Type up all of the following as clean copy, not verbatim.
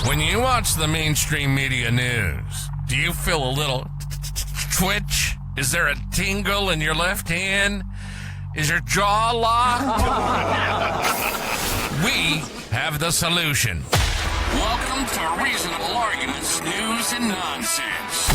When you watch the mainstream media news, do you feel a little twitch? Is there a tingle in your left hand? Is your jaw locked? We have the solution. Welcome to Reasonable Arguments, News and Nonsense,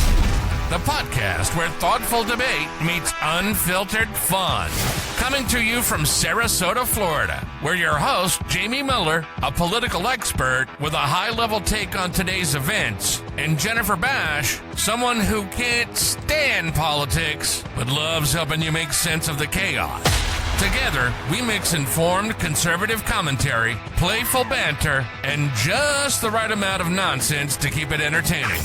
the podcast where thoughtful debate meets unfiltered fun. Coming to you from Sarasota, Florida, where your host, Jamie Miller, a political expert with a high-level take on today's events, and Jennifer Bash, someone who can't stand politics, but loves helping you make sense of the chaos. Together, we mix informed conservative commentary, playful banter, and just the right amount of nonsense to keep it entertaining.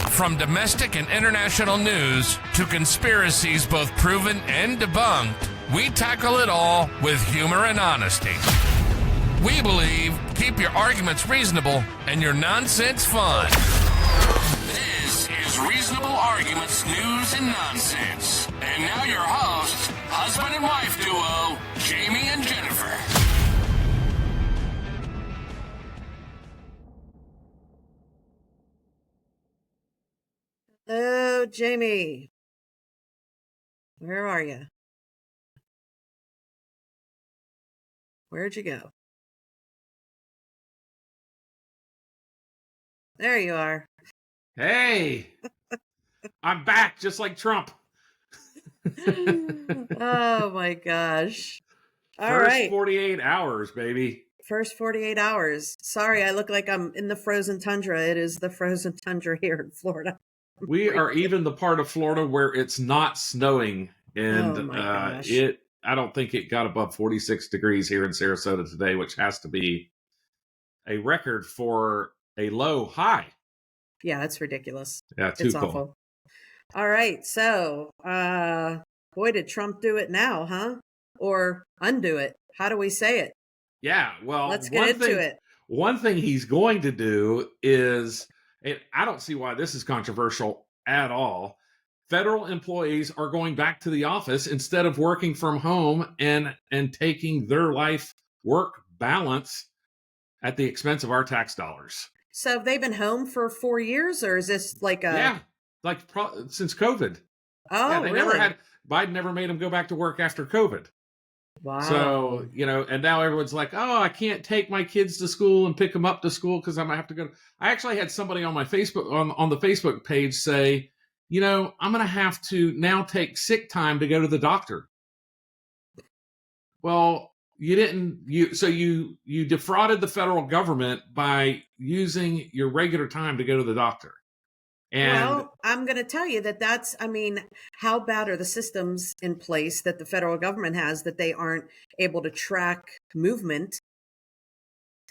From domestic and international news to conspiracies both proven and debunked, we tackle it all with humor and honesty. We believe keep your arguments reasonable and your nonsense fun. This is Reasonable Arguments, News and Nonsense. And now your hosts, husband and wife duo, Jamie and Jennifer. Hello, Jamie. Where are you? Where'd you go? There you are. Hey, I'm back just like Trump. Oh my gosh. All First right. 48 hours, baby. First 48 hours. Sorry, I look like I'm in the frozen tundra. It is the frozen tundra here in Florida. We are even the part of Florida where it's not snowing. And Oh my gosh. I don't think it got above 46 degrees here in Sarasota today, which has to be a record for a low high. Yeah, it's ridiculous. Yeah, too It's cold. awful. All right. So, boy, did Trump do it now, huh? Or undo it? How do we say it? Yeah, well, Let's get into it. One thing he's going to do is, and I don't see why this is controversial at all. Federal employees are going back to the office instead of working from home and taking their life work balance at the expense of our tax dollars. So have they been home for 4 years, or is this like a... Yeah, since COVID. Oh, yeah, they really? Biden never made them go back to work after COVID. Wow. So, and now everyone's like, oh, I can't take my kids to school and pick them up to school because I'm going to have to go. I actually had somebody on my Facebook, on the Facebook page say, I'm going to have to now take sick time to go to the doctor. Well, you defrauded the federal government by using your regular time to go to the doctor. And well, I'm going to tell you how bad are the systems in place that the federal government has that they aren't able to track movement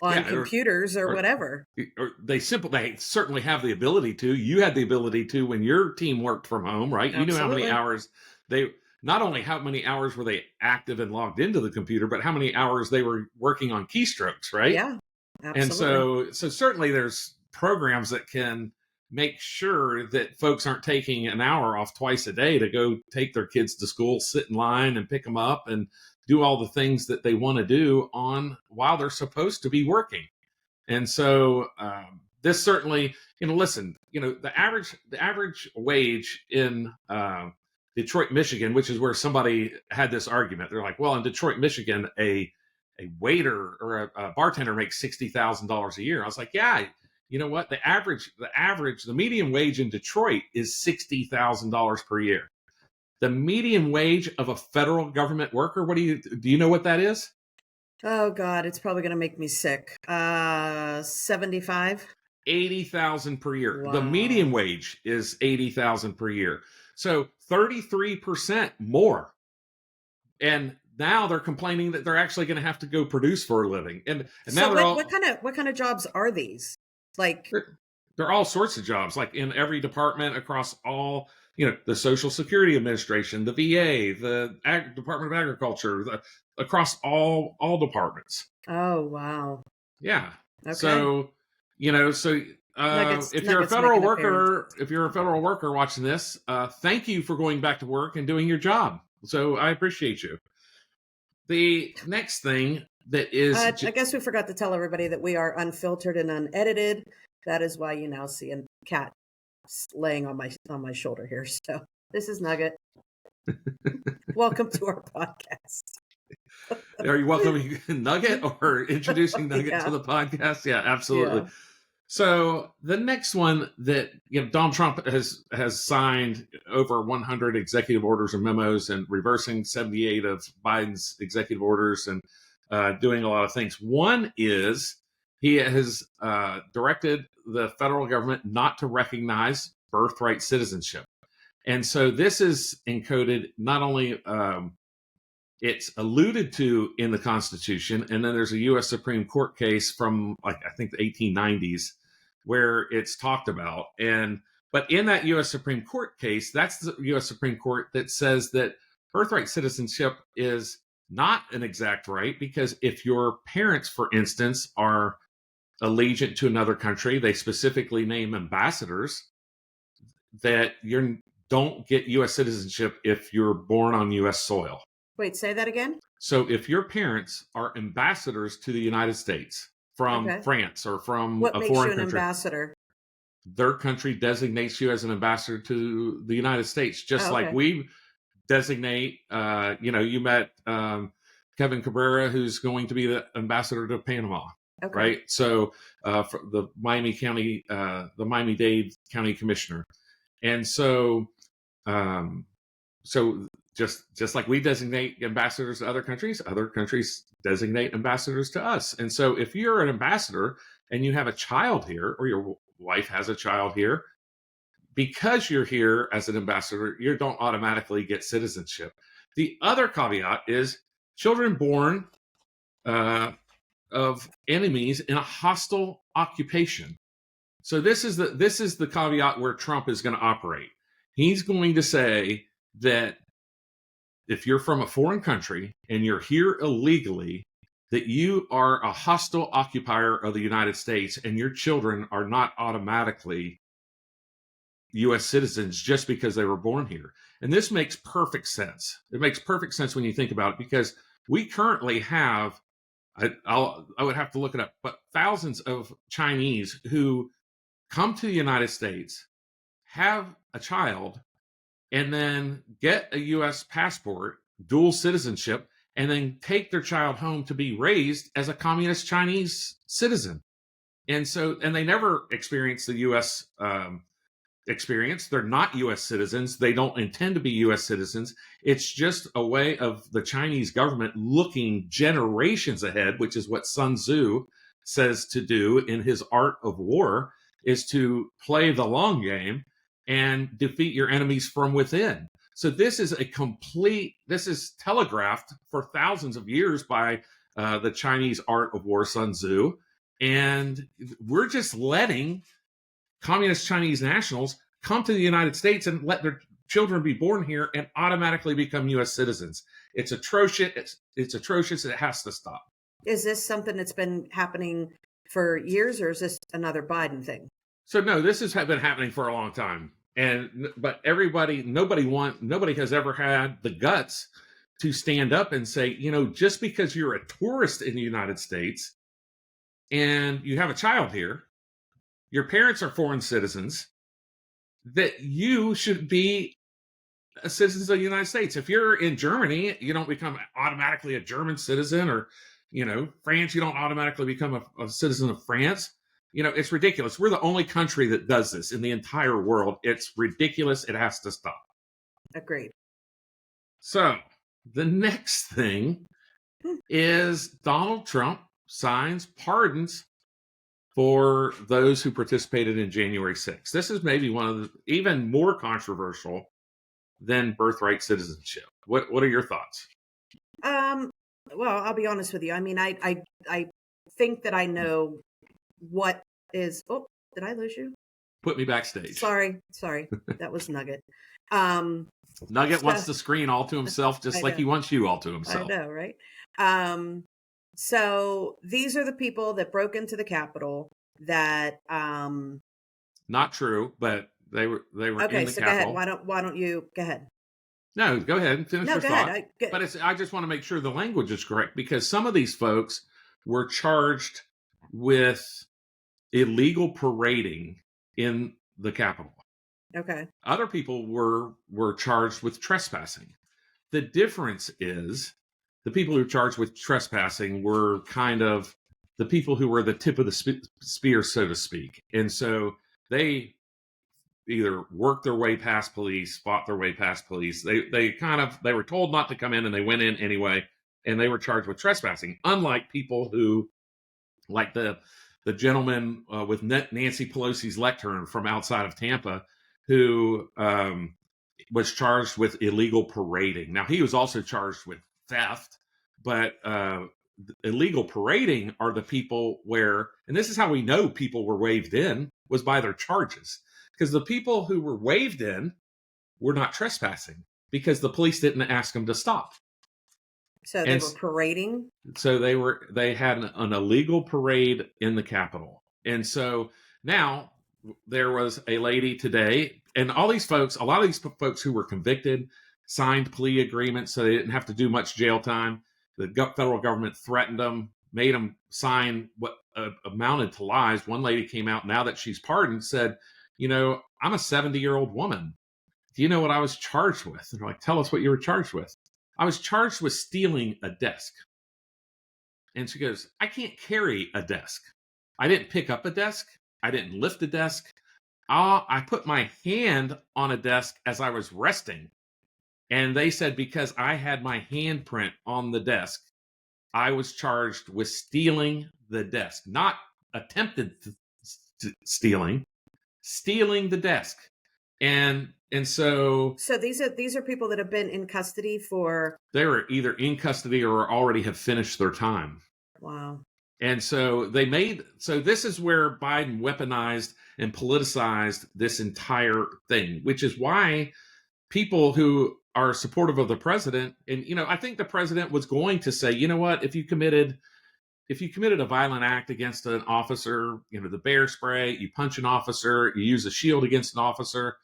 on computers or whatever? Or they certainly have the ability to. You had the ability to when your team worked from home, right? Absolutely. You knew how many hours not only how many hours were they active and logged into the computer, but how many hours they were working on keystrokes, right? Yeah, absolutely. And so certainly there's programs that can make sure that folks aren't taking an hour off twice a day to go take their kids to school, sit in line and pick them up and do all the things that they want to do while they're supposed to be working. And so this certainly, listen, the average wage in Detroit, Michigan, which is where somebody had this argument. They're like, well, in Detroit, Michigan, a waiter or a bartender makes $60,000 a year. I was like, yeah, you know what? The median wage in Detroit is $60,000 per year. The median wage of a federal government worker, do you know what that is? Oh God, it's probably going to make me sick. 75? 80,000 per year. Wow. The median wage is 80,000 per year. So 33% more. And now they're complaining that they're actually going to have to go produce for a living. And now so what kind of jobs are these? Like they're all sorts of jobs, like in every department across all, the Social Security Administration, the VA, the Department of Agriculture, across all departments. Oh, wow. Yeah. Okay. So, if you're a federal worker watching this, thank you for going back to work and doing your job. So I appreciate you. The next thing that is. I guess we forgot to tell everybody that we are unfiltered and unedited. That is why you now see a cat laying on my shoulder here. So this is Nugget. Welcome to our podcast. Are you welcoming Nugget or introducing Nugget to the podcast? Yeah, absolutely. Yeah. So the next one that Donald Trump has signed over 100 executive orders and memos and reversing 78 of Biden's executive orders and doing a lot of things. One is he has directed the federal government not to recognize birthright citizenship. And so this is encoded not only it's alluded to in the Constitution, and then there's a U.S. Supreme Court case from I think the 1890s where it's talked about. But in that U.S. Supreme Court case, that's the U.S. Supreme Court that says that birthright citizenship is not an exact right, because if your parents, for instance, are allegiant to another country, they specifically name ambassadors, that you don't get U.S. citizenship if you're born on U.S. soil. Wait, say that again? So if your parents are ambassadors to the United States from France or from a foreign country. What makes you an ambassador? Their country designates you as an ambassador to the United States, just like we designate, you met Kevin Cabrera, who's going to be the ambassador to Panama, right? So for the Miami-Dade County Commissioner. And so, just like we designate ambassadors to other countries designate ambassadors to us. And so if you're an ambassador and you have a child here, or your wife has a child here, because you're here as an ambassador, you don't automatically get citizenship. The other caveat is children born of enemies in a hostile occupation. So this is the caveat where Trump is going to operate. He's going to say that if you're from a foreign country and you're here illegally, that you are a hostile occupier of the United States, and your children are not automatically U.S. citizens just because they were born here. And this makes perfect sense. It makes perfect sense when you think about it, because we currently have, I would have to look it up, but thousands of Chinese who come to the United States, have a child, and then get a U.S. passport, dual citizenship, and then take their child home to be raised as a communist Chinese citizen. And they never experience the U.S. Experience. They're not U.S. citizens. They don't intend to be U.S. citizens. It's just a way of the Chinese government looking generations ahead, which is what Sun Tzu says to do in his Art of War, is to play the long game and defeat your enemies from within. So this is telegraphed for thousands of years by the Chinese Art of War, Sun Tzu. And we're just letting communist Chinese nationals come to the United States and let their children be born here and automatically become U.S. citizens. It's atrocious. It's atrocious. It has to stop. Is this something that's been happening for years, or is this another Biden thing? So no, this has been happening for a long time. But nobody has ever had the guts to stand up and say, just because you're a tourist in the United States and you have a child here, your parents are foreign citizens, that you should be a citizen of the United States. If you're in Germany, you don't become automatically a German citizen, or, France, you don't automatically become a citizen of France. It's ridiculous. We're the only country that does this in the entire world. It's ridiculous. It has to stop. Agreed. So the next thing is Donald Trump signs pardons for those who participated in January 6th. This is maybe one of the even more controversial than birthright citizenship. What are your thoughts? Well, I'll be honest with you. I mean, I think that I know what is. Oh, did I lose you? Put me backstage. Sorry. That was Nugget. Nugget wants the screen all to himself, just like he wants you all to himself. I know, right? So these are the people that broke into the Capitol that not true, but they were okay, in the so Capitol. Go ahead. Why don't you go ahead? No, go ahead and finish No, your go thought. ahead. But I just want to make sure the language is correct, because some of these folks were charged with illegal parading in the Capitol. Okay. Other people were charged with trespassing. The difference is the people who were charged with trespassing were kind of the people who were the tip of the spear, so to speak. And so they either worked their way past police, fought their way past police. They were told not to come in, and they went in anyway, and they were charged with trespassing. Unlike people who, like the gentleman with Nancy Pelosi's lectern from outside of Tampa, who was charged with illegal parading. Now, he was also charged with theft, but illegal parading are the people where, and this is how we know people were waved in, was by their charges. Because the people who were waved in were not trespassing, because the police didn't ask them to stop. So they were parading? So they had an illegal parade in the Capitol. And so now there was a lady today, and all these folks, a lot of these folks who were convicted, signed plea agreements so they didn't have to do much jail time. The federal government threatened them, made them sign what amounted to lies. One lady came out, now that she's pardoned, said, I'm a 70-year-old woman. Do you know what I was charged with? And they're like, tell us what you were charged with. I was charged with stealing a desk. And she goes, I can't carry a desk. I didn't pick up a desk. I didn't lift a desk. I put my hand on a desk as I was resting. And they said because I had my handprint on the desk, I was charged with stealing the desk. Not attempted stealing the desk. And so these are people that have been in custody for, they were either in custody or already have finished their time. Wow. And so this is where Biden weaponized and politicized this entire thing, which is why people who are supportive of the president, and I think the president was going to say, you know what, if you committed a violent act against an officer, the bear spray, you punch an officer, you use a shield against an officer,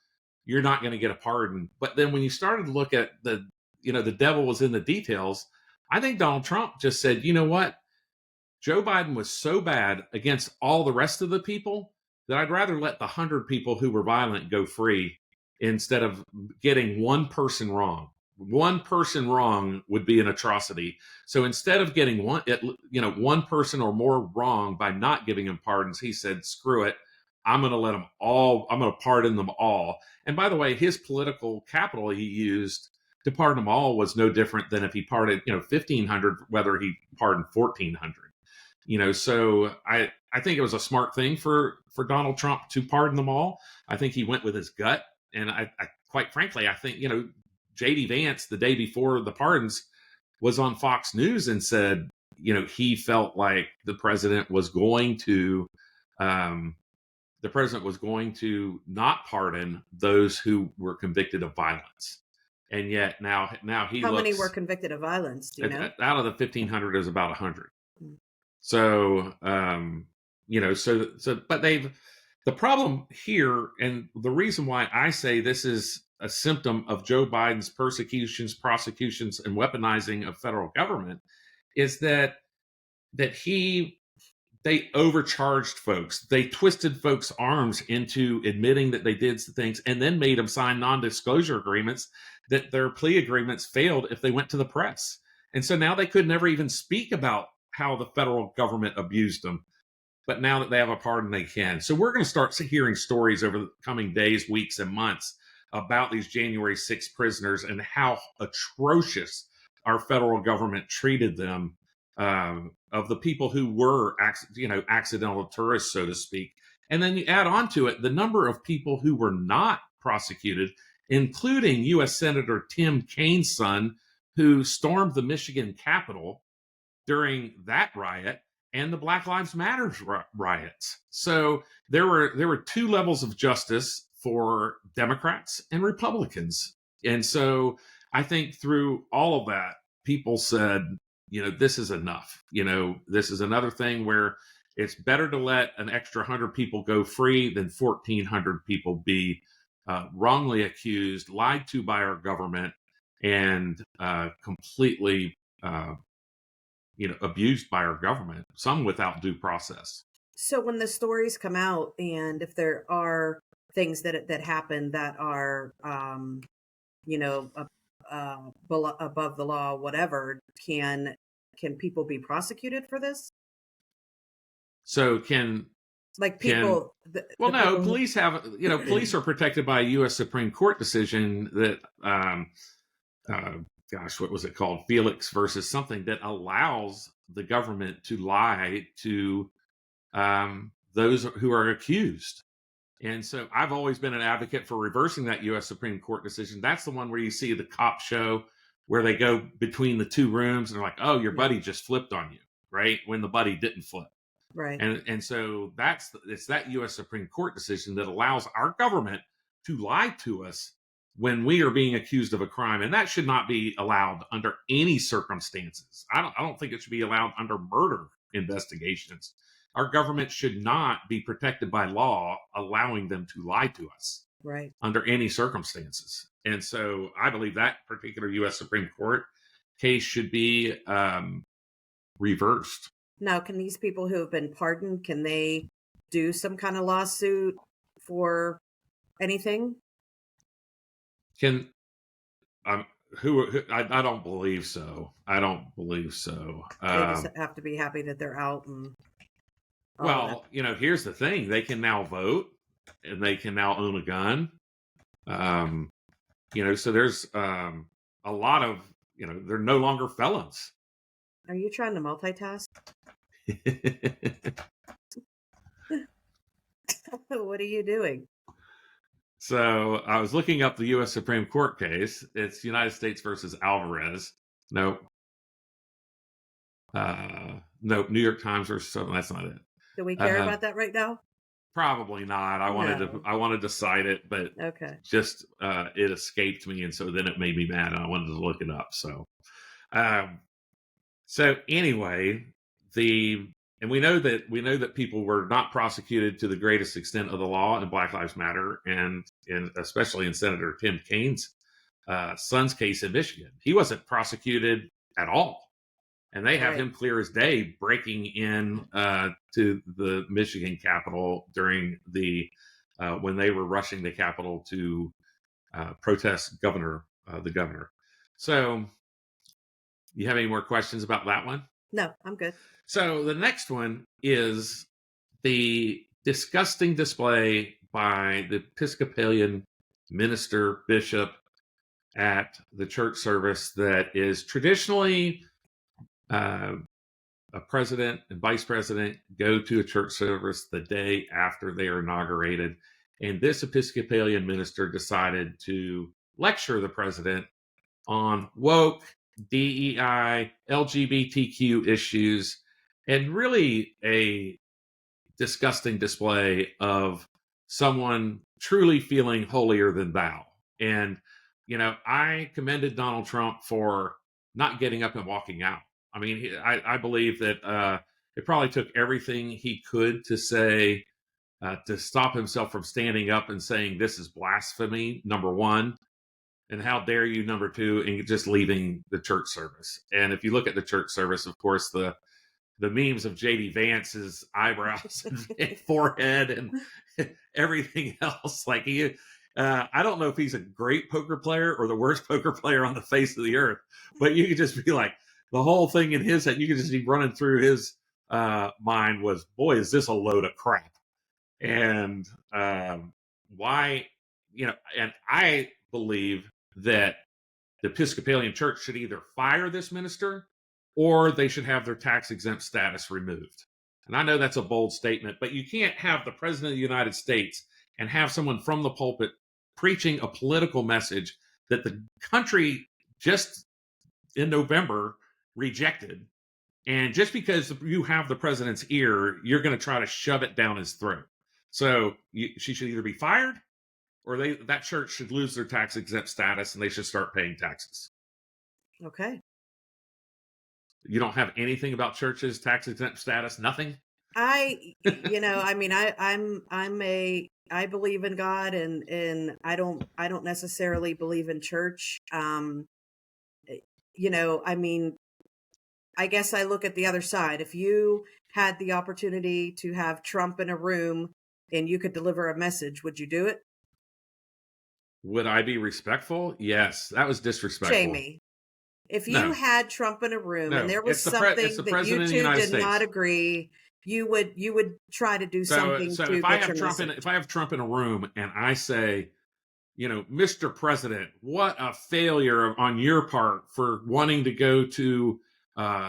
you're not going to get a pardon. But then when you started to look at the devil was in the details, I think Donald Trump just said, you know what? Joe Biden was so bad against all the rest of the people that I'd rather let the 100 people who were violent go free instead of getting one person wrong. One person wrong would be an atrocity. So instead of getting one person or more wrong by not giving him pardons, he said, screw it. I'm going to pardon them all. And by the way, his political capital he used to pardon them all was no different than if he pardoned, 1,500, whether he pardoned 1,400. So I think it was a smart thing for Donald Trump to pardon them all. I think he went with his gut. And I quite frankly, I think, J.D. Vance, the day before the pardons, was on Fox News and said, he felt like the president was going to not pardon those who were convicted of violence. And yet now he How many were convicted of violence? Do you know? Out of the 1,500 is about 100. So, but the problem here, and the reason why I say this is a symptom of Joe Biden's persecutions, prosecutions, and weaponizing of federal government, is that they overcharged folks. They twisted folks' arms into admitting that they did things, and then made them sign non-disclosure agreements that their plea agreements failed if they went to the press. And so now they could never even speak about how the federal government abused them. But now that they have a pardon, they can. So we're going to start hearing stories over the coming days, weeks, and months about these January 6th prisoners and how atrocious our federal government treated them, of the people who were, accidental tourists, so to speak. And then you add on to it the number of people who were not prosecuted, including U.S. Senator Tim Kaine's son, who stormed the Michigan Capitol during that riot, and the Black Lives Matter riots. So there were two levels of justice for Democrats and Republicans. And so I think through all of that, people said, this is enough. This is another thing where it's better to let an extra 100 people go free than 1,400 people be wrongly accused, lied to by our government, and completely, abused by our government, some without due process. So when the stories come out, and if there are things that happen that are, you know, above the law, whatever, can people be prosecuted for this? So can Like can people, well, the no, people police have, police are protected by a U.S. Supreme Court decision that, uh, gosh, what was it called? Felix versus something, that allows the government to lie to those who are accused. And so I've always been an advocate for reversing that U.S. Supreme Court decision. That's the one where you see the cop show where they go between the two rooms and they're like, oh, your Yeah. buddy just flipped on you, right? When the buddy didn't flip. right. And so it's that U.S. Supreme Court decision that allows our government to lie to us when we are being accused of a crime, and that should not be allowed under any circumstances. I don't think it should be allowed under murder investigations. Our government should not be protected by law, allowing them to lie to us Right. under any circumstances. And so I believe that particular U.S. Supreme Court case should be reversed. Now, can these people who have been pardoned, can they do some kind of lawsuit for anything? Can who I don't believe so. I don't believe so. They just have to be happy that they're out and all of that. Well, here's the thing: they can now vote, and they can now own a gun. So there's a lot of, they're no longer felons. Are you trying to multitask? What are you doing? So I was looking up the U.S. Supreme Court case. It's United States versus Alvarez. Nope. Nope. New York Times or something. That's not it. Do we care about that right now? Probably not. I wanted to cite it, but okay. Just it escaped me, and so then it made me mad, and I wanted to look it up. So anyway, and we know that people were not prosecuted to the greatest extent of the law in Black Lives Matter, and especially in Senator Tim Kaine's son's case in Michigan. He wasn't prosecuted at all. And they have him clear as day breaking in to the Michigan Capitol during when they were rushing the Capitol to protest the governor. So, you have any more questions about that one? No, I'm good. So the next one is the disgusting display by the Episcopalian minister bishop at the church service that is traditionally a president and vice president go to a church service the day after they are inaugurated. And this Episcopalian minister decided to lecture the president on woke, DEI, LGBTQ issues, and really a disgusting display of someone truly feeling holier than thou. And, I commended Donald Trump for not getting up and walking out. I mean, I believe that it probably took everything he could to say, to stop himself from standing up and saying, this is blasphemy, number one. And how dare you, number two, and just leaving the church service. And if you look at the church service, of course, the memes of J.D. Vance's eyebrows and forehead and everything else. Like I don't know if he's a great poker player or the worst poker player on the face of the earth, but you could just be like, the whole thing in his head, you could just be running through his mind was, boy, is this a load of crap. And why, and I believe that the Episcopalian Church should either fire this minister or they should have their tax exempt status removed. And I know that's a bold statement, but you can't have the president of the United States and have someone from the pulpit preaching a political message that the country just in November rejected. And just because you have the president's ear, you're going to try to shove it down his throat. So she should either be fired or that church should lose their tax exempt status and they should start paying taxes. Okay. You don't have anything about churches' tax exempt status? Nothing? I believe in God, and I don't necessarily believe in church. I mean, I guess I look at the other side. If you had the opportunity to have Trump in a room and you could deliver a message, would you do it? Would I be respectful? Yes, that was disrespectful. Jamie, if you No, had Trump in a room and no, there was it's the something that you president of the two United did not States. agree, you would try to do something So to if I get have your Trump message. if I have Trump in a room and I say, Mr. President, what a failure on your part for wanting to go to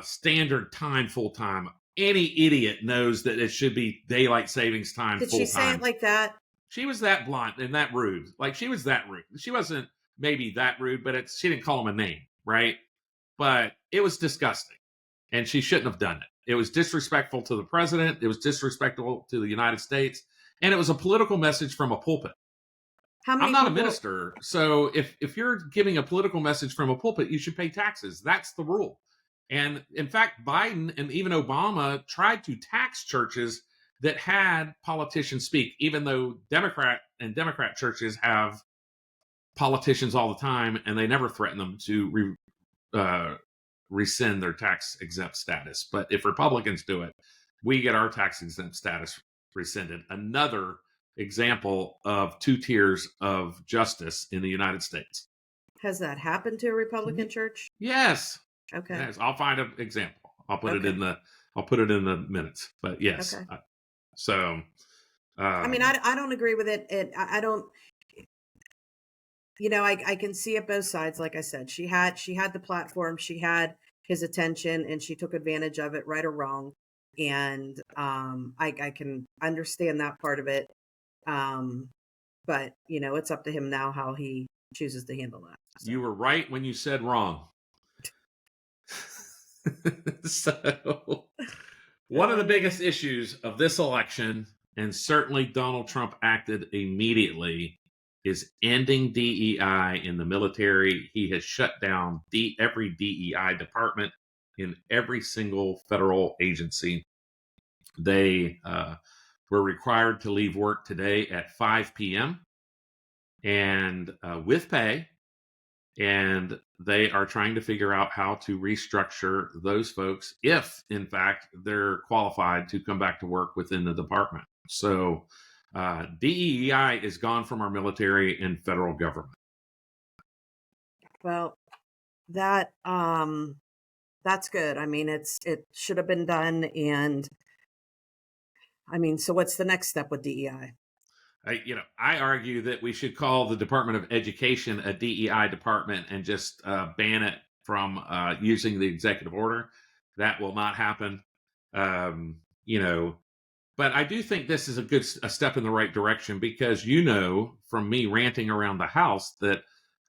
standard time full time. Any idiot knows that it should be daylight savings time Did full she say it time. like that? She was that blunt and that rude. Like, she was that rude. She wasn't maybe that rude, but she didn't call him a name, right? But it was disgusting, and she shouldn't have done it. It was disrespectful to the president. It was disrespectful to the United States, and it was a political message from a pulpit. How many I'm not a people? minister, so if you're giving a political message from a pulpit, you should pay taxes. That's the rule. And in fact, Biden and even Obama tried to tax churches that had politicians speak, even though Democrat churches have politicians all the time, and they never threaten them to rescind their tax exempt status. But if Republicans do it, we get our tax exempt status rescinded. Another example of two tiers of justice in the United States. Has that happened to a Republican church? Yes. Okay. Yes. I'll find an example. I'll put Okay. I'll put it in the minutes. But yes. Okay. So I mean, I don't agree with it. I don't. I can see it both sides. Like I said, she had the platform, she had his attention, and she took advantage of it, right or wrong. And I can understand that part of it. But it's up to him now how he chooses to handle that. So. You were right when you said wrong. So one of the biggest issues of this election, and certainly Donald Trump acted immediately, is ending DEI in the military. He has shut down every DEI department in every single federal agency. They were required to leave work today at 5 p.m. and with pay. And they are trying to figure out how to restructure those folks if, in fact, they're qualified to come back to work within the department. So DEI is gone from our military and federal government. Well, that's good. I mean, it should have been done. And I mean, so what's the next step with DEI? I argue that we should call the Department of Education a DEI department and just ban it from using the executive order. That will not happen. But I do think this is a step in the right direction because from me ranting around the house that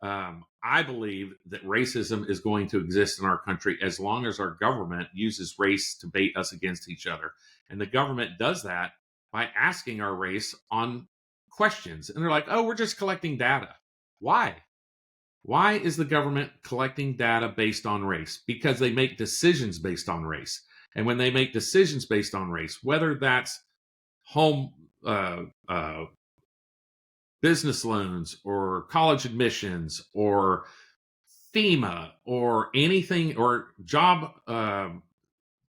I believe that racism is going to exist in our country as long as our government uses race to bait us against each other. And the government does that by asking our race on questions. And they're like, oh, we're just collecting data. Why? Why is the government collecting data based on race? Because they make decisions based on race. And when they make decisions based on race, whether that's home business loans or college admissions or FEMA or anything or job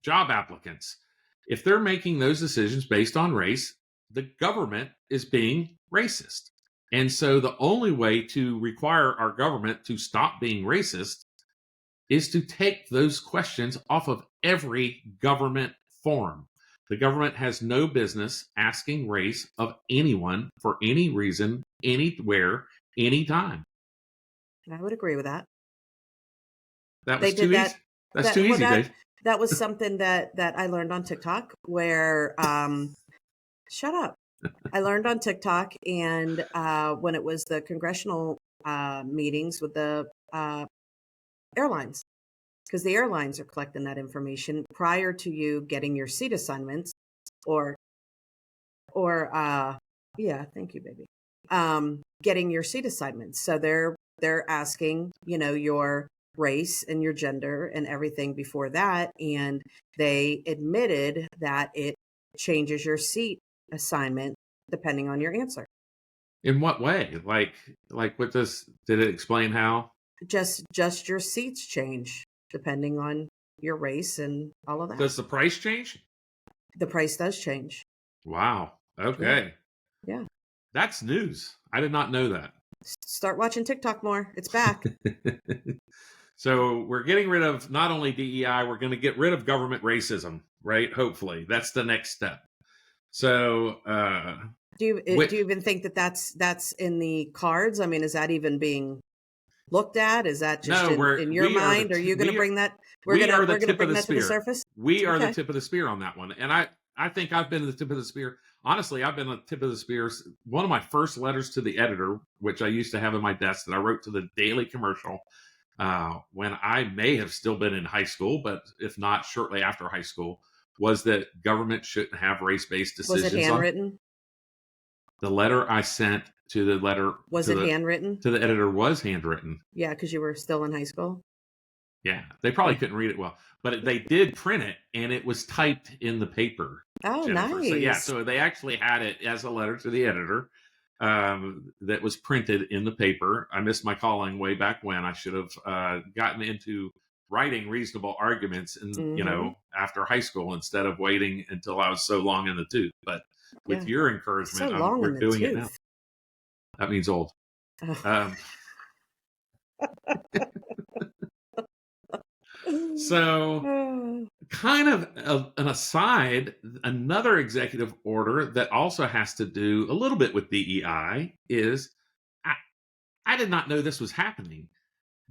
applicants, if they're making those decisions based on race, the government is being racist. And so the only way to require our government to stop being racist is to take those questions off of every government form. The government has no business asking race of anyone for any reason, anywhere, anytime. I would agree with that. That was too easy. That's too easy, Dave. That was something that I learned on TikTok where, shut up. I learned on TikTok, and when it was the congressional meetings with the airlines, because the airlines are collecting that information prior to you getting your seat assignments or yeah, thank you, baby. Getting your seat assignments. So they're asking, your race and your gender and everything before that. And they admitted that it changes your seat assignment depending on your answer. In what way? Like what did it explain how? Just your seats change depending on your race and all of that. Does the price change? The price does change. Wow. Okay. Yeah. That's news. I did not know that. Start watching TikTok more. It's back. So we're getting rid of not only DEI, we're going to get rid of government racism, right? Hopefully. That's the next step. So do you even think that that's in the cards? I mean, is that even being looked at? Is that just in your mind? Are you going to bring that? We're going to bring that to the surface. We are the tip of the spear on that one. And I think I've been the tip of the spear. Honestly, I've been the tip of the spear. One of my first letters to the editor, which I used to have in my desk that I wrote to the Daily Commercial when I may have still been in high school, but if not, shortly after high school, was that government shouldn't have race-based decisions. Was it handwritten? The letter I sent to the letter was it handwritten to the editor was handwritten. Yeah, because you were still in high school. Yeah, they probably couldn't read it well, but they did print it, and it was typed in the paper. Oh, Jennifer. nice. So they actually had it as a letter to the editor that was printed in the paper. I missed my calling way back when. I should have gotten into writing reasonable arguments, and after high school instead of waiting until I was so long in the tooth. But with your encouragement, we're doing it now. That means old. Oh. So, kind of an aside, another executive order that also has to do a little bit with DEI is, I did not know this was happening.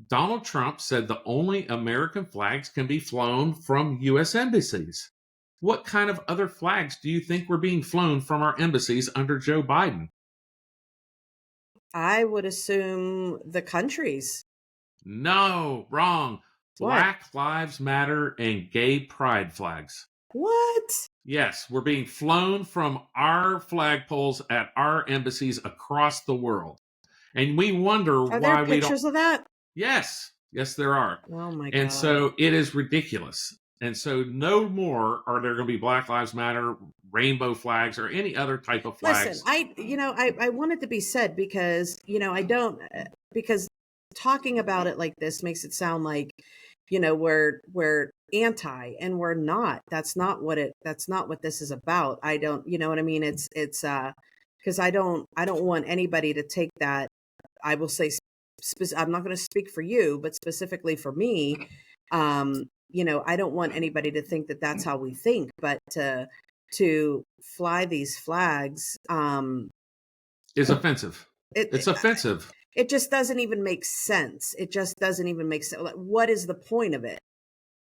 Donald Trump said the only American flags can be flown from U.S. embassies. What kind of other flags do you think were being flown from our embassies under Joe Biden? I would assume the countries. No, wrong. What? Black Lives Matter and gay pride flags. What? Yes, we're being flown from our flagpoles at our embassies across the world. And we wonder why we don't. Are there pictures of that? Yes, there are. Oh my God. And so it is ridiculous. And so no more are there going to be Black Lives Matter, rainbow flags, or any other type of flags. Listen, I want it to be said because, because talking about it like this makes it sound like, we're anti, and we're not. That's not what this is about. I don't, you know what I mean? It's because I don't want anybody to take that. I will say, I'm not going to speak for you, but specifically for me, I don't want anybody to think that that's how we think, but to fly these flags is offensive. It's offensive. It just doesn't even make sense. It just doesn't even make sense. Like, what is the point of it?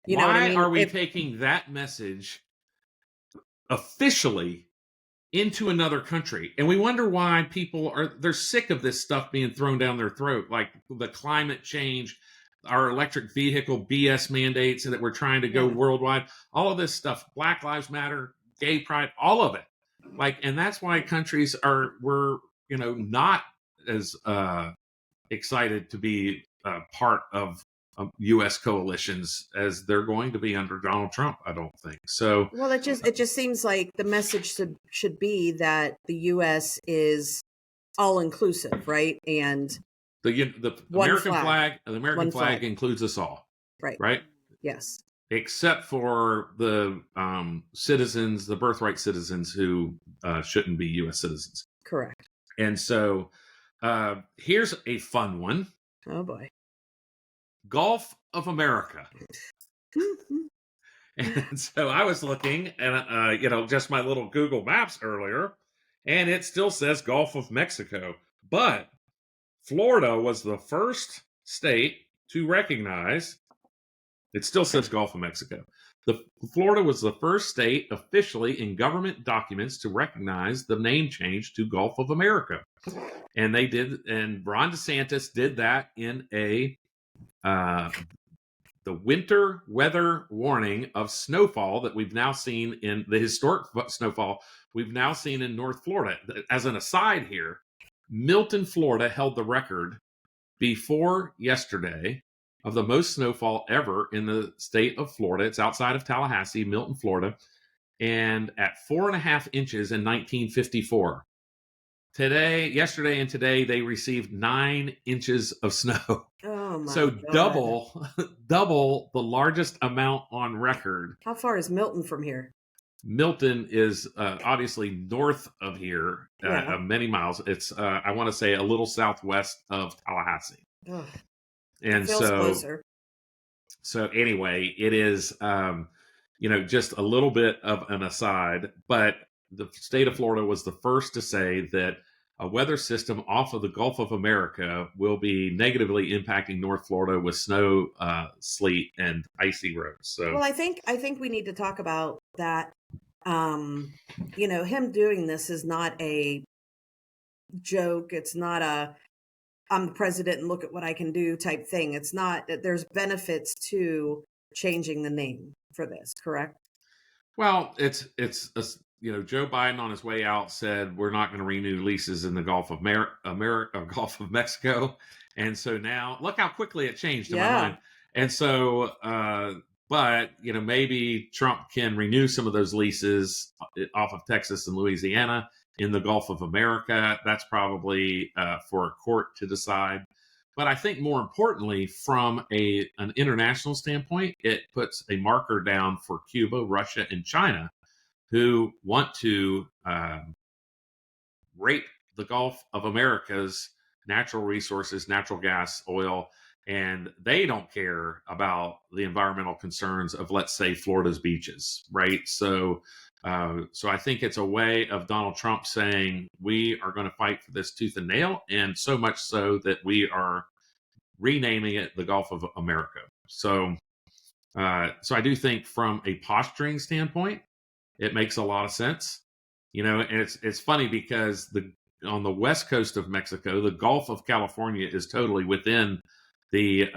You know what I mean? Are we taking that message officially into another country? And we wonder why they're sick of this stuff being thrown down their throat, like the climate change, our electric vehicle BS mandates, and that we're trying to go worldwide. All of this stuff, Black Lives Matter, gay pride, all of it. And that's why countries we're not as excited to be part of U.S. coalitions as they're going to be under Donald Trump. I don't think so. Well, it just seems like the message should be that the U.S. is all inclusive, right? And the American flag includes us all, right? Yes, except for the citizens, the birthright citizens who shouldn't be U.S. citizens. Correct. And so here's a fun one. Oh boy. Gulf of America. And so I was looking at, just my little Google Maps earlier, and it still says Gulf of Mexico. But Florida was the first state to recognize, it still says Gulf of Mexico. Florida was the first state officially in government documents to recognize the name change to Gulf of America. And they did, and Ron DeSantis did that in the winter weather warning of snowfall that we've now seen in the historic snowfall we've now seen in North Florida. As an aside here, Milton, Florida held the record before yesterday of the most snowfall ever in the state of Florida. It's outside of Tallahassee, Milton, Florida, and at 4.5 inches in 1954. Yesterday and today, they received 9 inches of snow. Oh my So God. double the largest amount on record. How far is Milton from here? Milton is obviously north of here, Yeah. many miles. It's I want to say a little southwest of Tallahassee, Ugh, it and feels so closer. anyway, it is just a little bit of an aside, but the state of Florida was the first to say that a weather system off of the Gulf of America will be negatively impacting North Florida with snow, sleet, and icy roads. So, Well, I think we need to talk about that. Um, him doing this is not a joke. It's not a I'm the president and look at what I can do type thing. It's not that there's benefits to changing the name for this, correct? well, Joe Biden on his way out said we're not going to renew leases in the Gulf of Gulf of Mexico, and so now look how quickly it changed in my Yeah. mind. And so, but maybe Trump can renew some of those leases off of Texas and Louisiana in the Gulf of America. That's probably for a court to decide. But I think more importantly, from an international standpoint, it puts a marker down for Cuba, Russia, and China, who want to rape the Gulf of America's natural resources, natural gas, oil, and they don't care about the environmental concerns of, let's say, Florida's beaches, right? So, I think it's a way of Donald Trump saying we are going to fight for this tooth and nail, and so much so that we are renaming it the Gulf of America. So, I do think from a posturing standpoint, it makes a lot of sense. And it's funny because on the west coast of Mexico, the Gulf of California is totally within the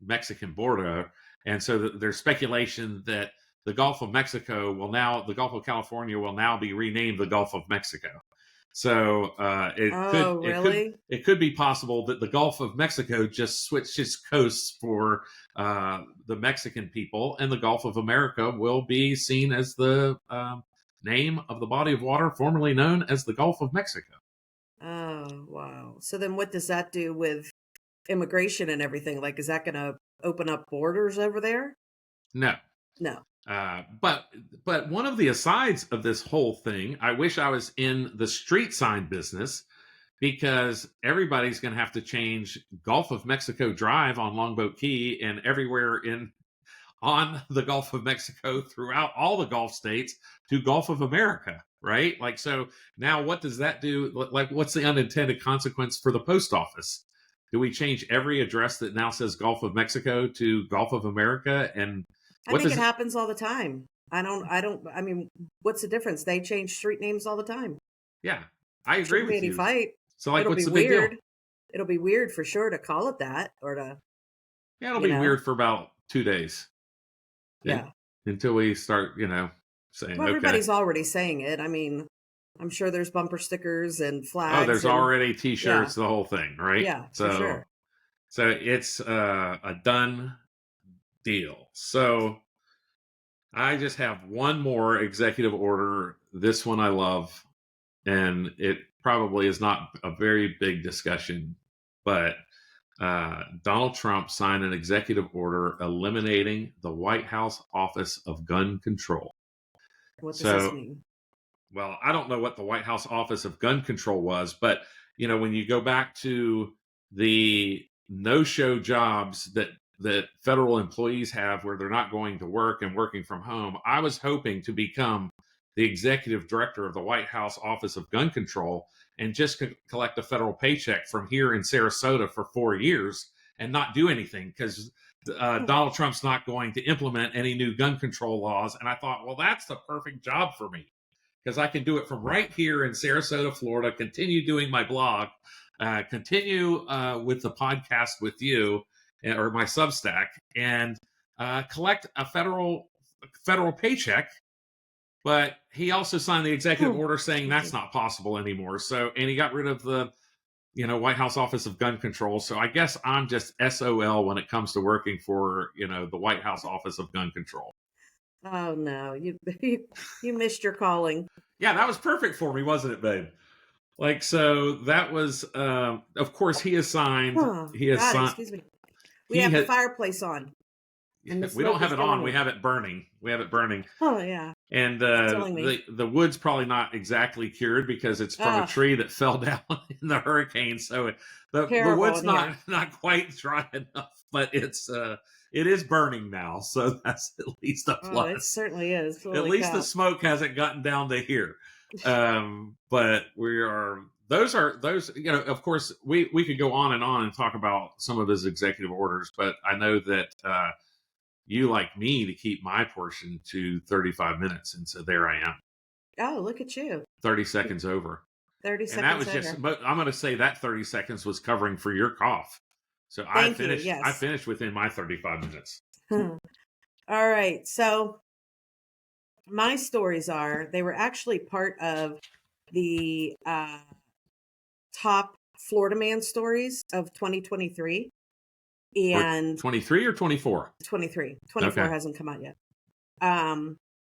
Mexican border, and so there's speculation that the Gulf of California will now be renamed the Gulf of Mexico. So Oh, really? it could be possible that the Gulf of Mexico just switches coasts for the Mexican people, and the Gulf of America will be seen as the name of the body of water formerly known as the Gulf of Mexico. Oh, wow. So then what does that do with immigration and everything? Like, is that going to open up borders over there? No. No. But one of the asides of this whole thing, I wish I was in the street sign business, because everybody's going to have to change Gulf of Mexico Drive on Longboat Key and everywhere on the Gulf of Mexico throughout all the Gulf states to Gulf of America, right? Like, so now what does that do? Like, what's the unintended consequence for the post office? Do we change every address that now says Gulf of Mexico to Gulf of America? And I think it happens all the time. I mean, what's the difference? They change street names all the time. Yeah, I agree with you. Fight. So, like, it'll what's be the big weird. deal? It'll be weird for sure to call it that, or to it'll be weird for about 2 days. Yeah. Until we start, saying, well, everybody's already saying it. I mean, I'm sure there's bumper stickers and flags. Oh, there's already T-shirts, the whole thing, right? Yeah, so, for sure. So it's a done deal. So I just have one more executive order. This one I love, and it probably is not a very big discussion, but Donald Trump signed an executive order eliminating the White House Office of Gun Control. What does this mean? Well, I don't know what the White House Office of Gun Control was, but when you go back to the no-show jobs that federal employees have where they're not going to work and working from home, I was hoping to become the executive director of the White House Office of Gun Control and just collect a federal paycheck from here in Sarasota for 4 years and not do anything, because Donald Trump's not going to implement any new gun control laws. And I thought, well, that's the perfect job for me, because I can do it from right here in Sarasota, Florida, continue doing my blog, continue with the podcast with you, or my Substack, and collect a federal paycheck. But he also signed the executive order saying that's not possible anymore. So, and he got rid of the, White House Office of Gun Control. So I guess I'm just SOL when it comes to working for, the White House Office of Gun Control. Oh no, you missed your calling. Yeah, that was perfect for me, wasn't it, babe? Like, so that was, of course, he assigned, Oh, he God, assigned, excuse me. We he have the had, fireplace on, and the we don't smoke have is it going on. We in. have it burning. We have it burning. Oh, yeah. And It's killing me. the wood's probably not exactly cured because it's from a Ugh, tree that fell down in the hurricane. So the terrible wood's in here. not quite dry enough, but it is burning now. So that's at least a Oh, it plus. certainly is. At Holy least the cow. smoke hasn't gotten down to here. But we are those, you know, of course we could go on and talk about some of his executive orders, but I know that you like me to keep my portion to 35 minutes, and so there I am. Oh, look at you. 30 seconds over. 30 And that seconds was just, over. but I'm going to say that 30 seconds was covering for your cough. So Thank you. I Yes. finished within my 35 minutes. All right. So my stories are they were actually part of the top Florida man stories of 2023 Or and 23 or 24? 23. 24 Okay. hasn't come out yet.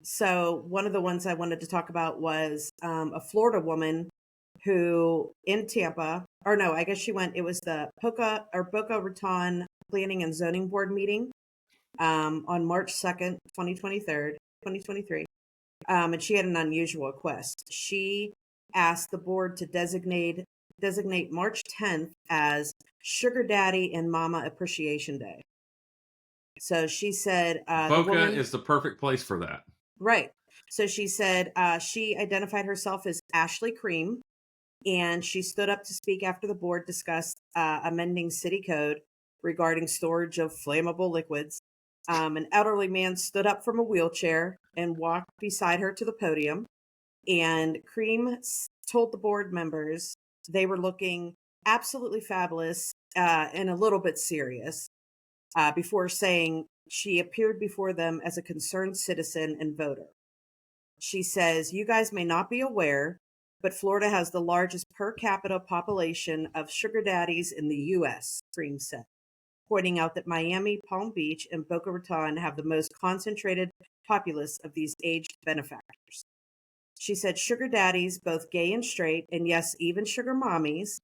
So one of the ones I wanted to talk about was a Florida woman who in Tampa, or no, I guess it was the Boca Raton Planning and Zoning Board meeting on March 2nd, 2023. And she had an unusual request. She asked the board to designate March 10th as Sugar Daddy and Mama Appreciation Day. So she said, Boca is the perfect place for that. right. So she said she identified herself as Ashley Cream, and she stood up to speak after the board discussed amending city code regarding storage of flammable liquids. An elderly man stood up from a wheelchair and walked beside her to the podium. And Cream told the board members they were looking absolutely fabulous and a little bit serious before saying she appeared before them as a concerned citizen and voter. She says, "You guys may not be aware, but Florida has the largest per capita population of sugar daddies in the U.S., Cream said, pointing out that Miami, Palm Beach, and Boca Raton have the most concentrated populace of these aged benefactors." She said sugar daddies, both gay and straight, and yes, even sugar mommies,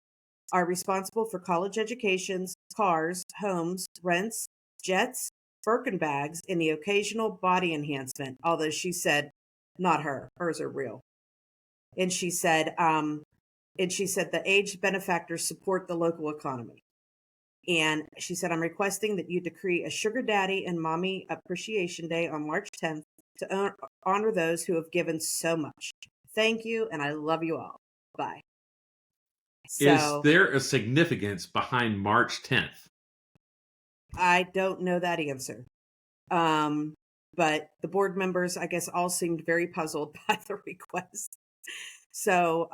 are responsible for college educations, cars, homes, rents, jets, Birkin bags, and the occasional body enhancement, although she said not her. Hers are real. And she said the aged benefactors support the local economy. And she said, "I'm requesting that you decree a Sugar Daddy and Mommy Appreciation Day on March 10th to honor those who have given so much. Thank you, and I love you all. Bye." Is So there a significance behind March 10th? I don't know that answer. But the board members, I guess, all seemed very puzzled by the request. So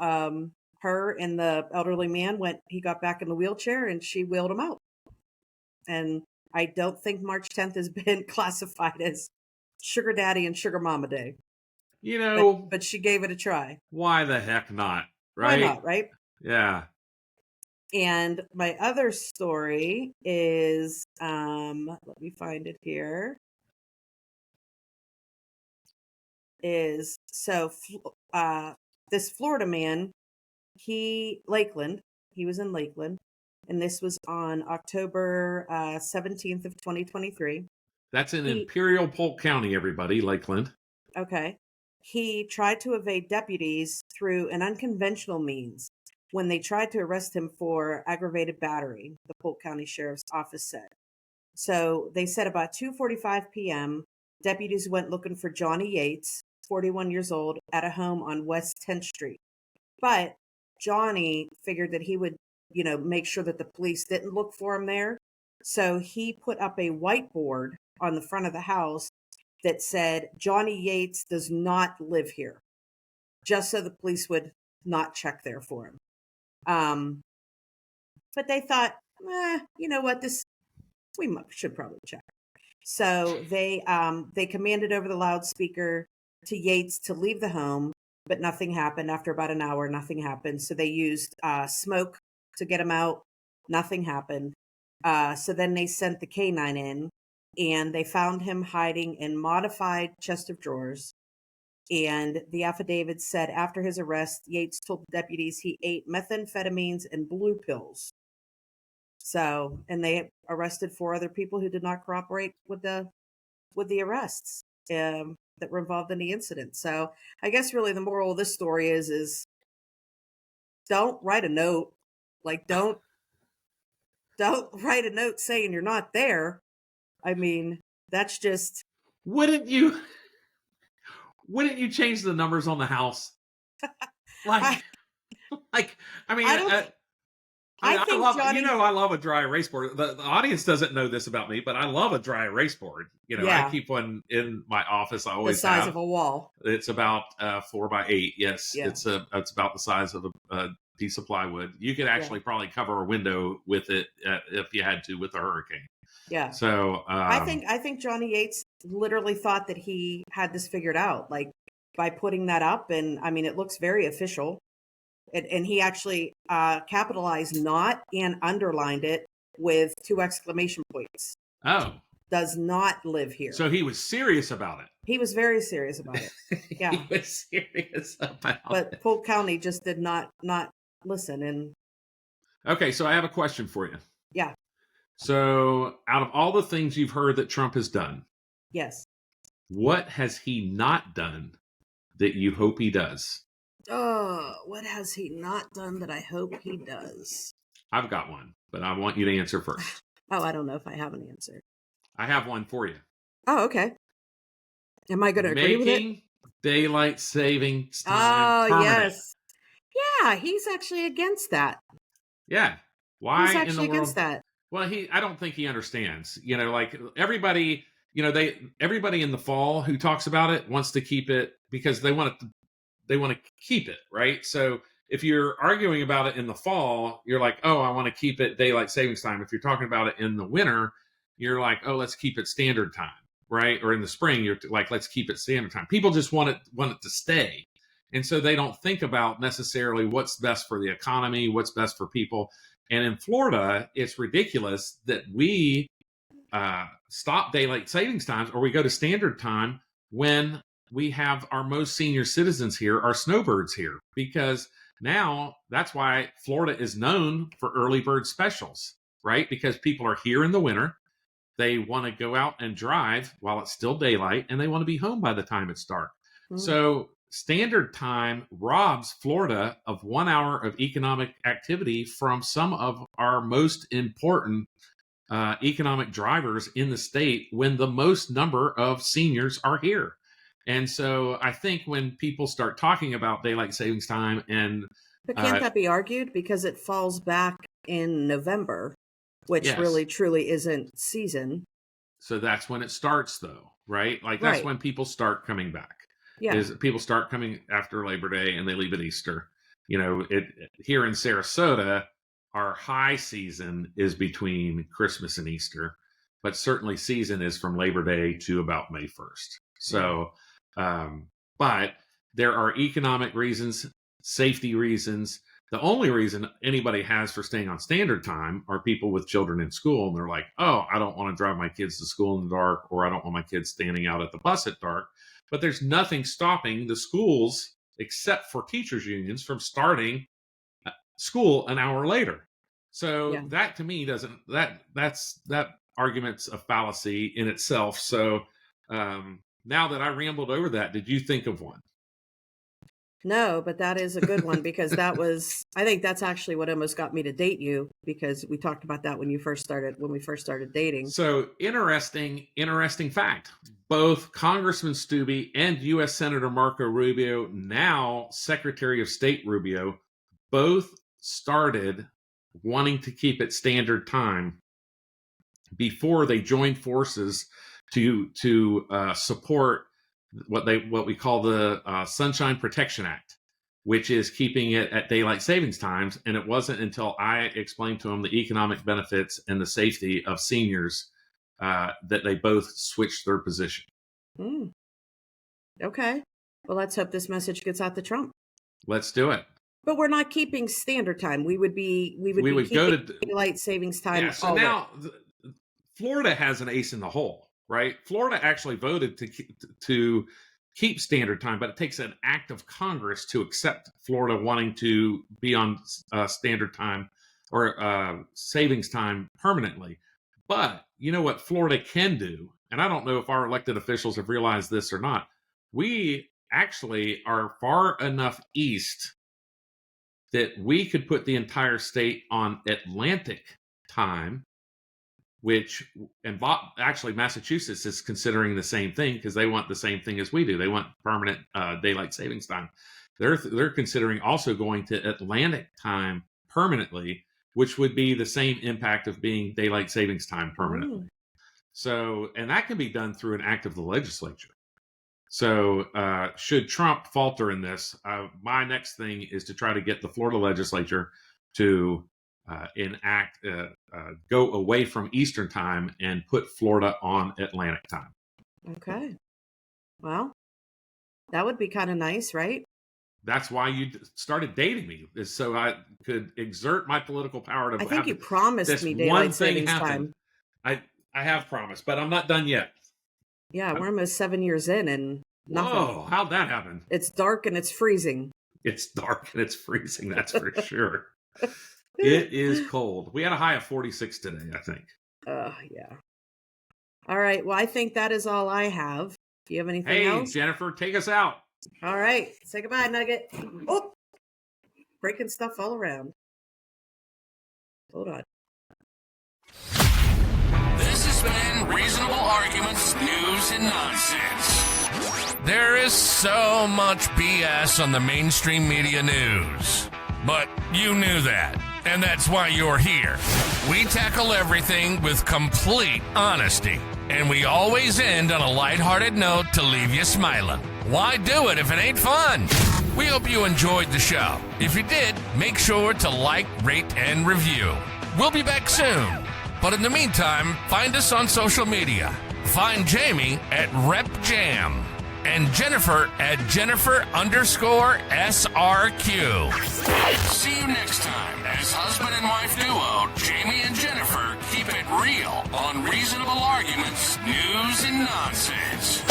her and the elderly man he got back in the wheelchair and she wheeled him out. And I don't think March 10th has been classified as Sugar Daddy and Sugar Mama Day. You know, but she gave it a try. why the heck not? Right? Why not, right? Yeah. And my other story is, let me find it here. Is so this Florida man, he was in Lakeland, and this was on October 17th of 2023. That's in Imperial Polk County, everybody, Lakeland. Okay. He tried to evade deputies through an unconventional means when they tried to arrest him for aggravated battery, the Polk County Sheriff's Office said. So they said about 2:45 p.m., deputies went looking for Johnny Yates, 41 years old, at a home on West 10th Street. But Johnny figured that he would, make sure that the police didn't look for him there. So he put up a whiteboard on the front of the house that said, "Johnny Yates does not live here," just so the police would not check there for him. But they thought, you know what, we should probably check. So they commanded over the loudspeaker to Yates to leave the home, but nothing happened. After about an hour, nothing happened. So they used smoke to get him out. Nothing happened. So then they sent the canine in, and they found him hiding in modified chest of drawers. And the affidavit said after his arrest, Yates told deputies he ate methamphetamines and blue pills. So, and they arrested 4 other people who did not cooperate with the arrests that were involved in the incident. So, I guess really the moral of this story is don't write a note. Like, don't write a note saying you're not there. I mean, that's just. Wouldn't you change the numbers on the house? Like, I mean, I love, Johnny, I love a dry erase board. The audience doesn't know this about me, but I love a dry erase board. I keep one in my office. I always the size have. Of a wall. It's about 4 by 8. Yes, yeah. It's about the size of a piece of plywood. You could actually probably cover a window with it if you had to with a hurricane. Yeah. So I think Johnny Yates literally thought that he had this figured out, like by putting that up, and I mean it looks very official. And he actually capitalized "not" and underlined it with 2 exclamation points. Oh. Does not live here. So he was serious about it. He was very serious about it. Yeah. He was serious about it. But Polk County just did not listen. And okay, so I have a question for you. Yeah. So out of all the things you've heard that Trump has done, yes, what has he not done that you hope he does? Oh, what has he not done that I hope he does? I've got one, but I want you to answer first. Oh, I don't know if I have an answer. I have one for you. Oh, okay. Am I going to agree with it? Making daylight savings time permanent. Yes. Yeah, he's actually against that. Yeah. Why he's actually in the world? Against that. Well, I don't think he understands. Like everybody, everybody in the fall who talks about it wants to keep it because they want to keep it, right? So if you're arguing about it in the fall, you're like, oh, I want to keep it daylight savings time. If you're talking about it in the winter, you're like, oh, let's keep it standard time, right? Or in the spring, you're like, let's keep it standard time. People just want it to stay. And so they don't think about necessarily what's best for the economy, what's best for people. And in Florida, it's ridiculous that we stop daylight savings times or we go to standard time when we have our most senior citizens here, our snowbirds here, because now that's why Florida is known for early bird specials, right? Because people are here in the winter. They want to go out and drive while it's still daylight, and they want to be home by the time it's dark. Mm-hmm. So standard time robs Florida of 1 hour of economic activity from some of our most important economic drivers in the state when the most number of seniors are here. And so I think when people start talking about daylight savings time But can't that be argued? Because it falls back in November, which really truly isn't season. So that's when it starts though, right? Like that's when people start coming back. Yeah. Is people start coming after Labor Day and they leave at Easter. Here in Sarasota, our high season is between Christmas and Easter, but certainly season is from Labor Day to about May 1st. So, but there are economic reasons, safety reasons. The only reason anybody has for staying on standard time are people with children in school. And they're like, oh, I don't want to drive my kids to school in the dark, or I don't want my kids standing out at the bus at dark. But there's nothing stopping the schools, except for teachers unions, from starting school an hour later. So that to me that argument's a fallacy in itself. So now that I rambled over that, did you think of one? No, but that is a good one because I think that's actually what almost got me to date you, because we talked about that when we first started dating. So interesting fact. Both Congressman Stubbe and U.S. Senator Marco Rubio, now Secretary of State Rubio, both started wanting to keep it standard time before they joined forces to support what we call the Sunshine Protection Act, which is keeping it at daylight savings times. And it wasn't until I explained to them the economic benefits and the safety of seniors that they both switched their position. Okay. Well, let's hope this message gets out to Trump. Let's do it. But we're not keeping standard time. We would go to daylight savings time. Yeah, so now Florida has an ace in the hole, right? Florida actually voted to keep standard time, but it takes an act of Congress to accept Florida wanting to be on standard time or savings time permanently. But you know what Florida can do, and I don't know if our elected officials have realized this or not, we actually are far enough east that we could put the entire state on Atlantic time, which, and actually Massachusetts is considering the same thing because they want the same thing as we do. They want permanent daylight savings time. They're considering also going to Atlantic time permanently, which would be the same impact of being daylight savings time permanently. Mm. So, and that can be done through an act of the legislature. So should Trump falter in this, my next thing is to try to get the Florida legislature to go away from Eastern time and put Florida on Atlantic time. Okay. Well, that would be kind of nice, right? That's why you started dating me, is so I could exert my political power to. I think you promised me daylight savings time. I have promised, but I'm not done yet. Yeah, we're almost 7 years in and nothing. Whoa, how'd that happen? It's dark and it's freezing. It's dark and it's freezing, that's for sure. It is cold. We had a high of 46 today, I think. Yeah. All right, well, I think that is all I have. Do you have anything else? Hey, Jennifer, take us out. All right, say goodbye, Nugget. Oh, breaking stuff all around. Hold on. This has been Reasonable Arguments, News and Nonsense. There is so much BS on the mainstream media news. But you knew that, and that's why you're here. We tackle everything with complete honesty, and we always end on a lighthearted note to leave you smiling. Why do it if it ain't fun? We hope you enjoyed the show. If you did, make sure to like, rate, and review. We'll be back soon. But in the meantime, find us on social media. Find Jamie at RepJam and Jennifer at Jennifer_SRQ. See you next time as husband and wife duo Jamie and Jennifer keep it real on Reasonable Arguments, News and Nonsense.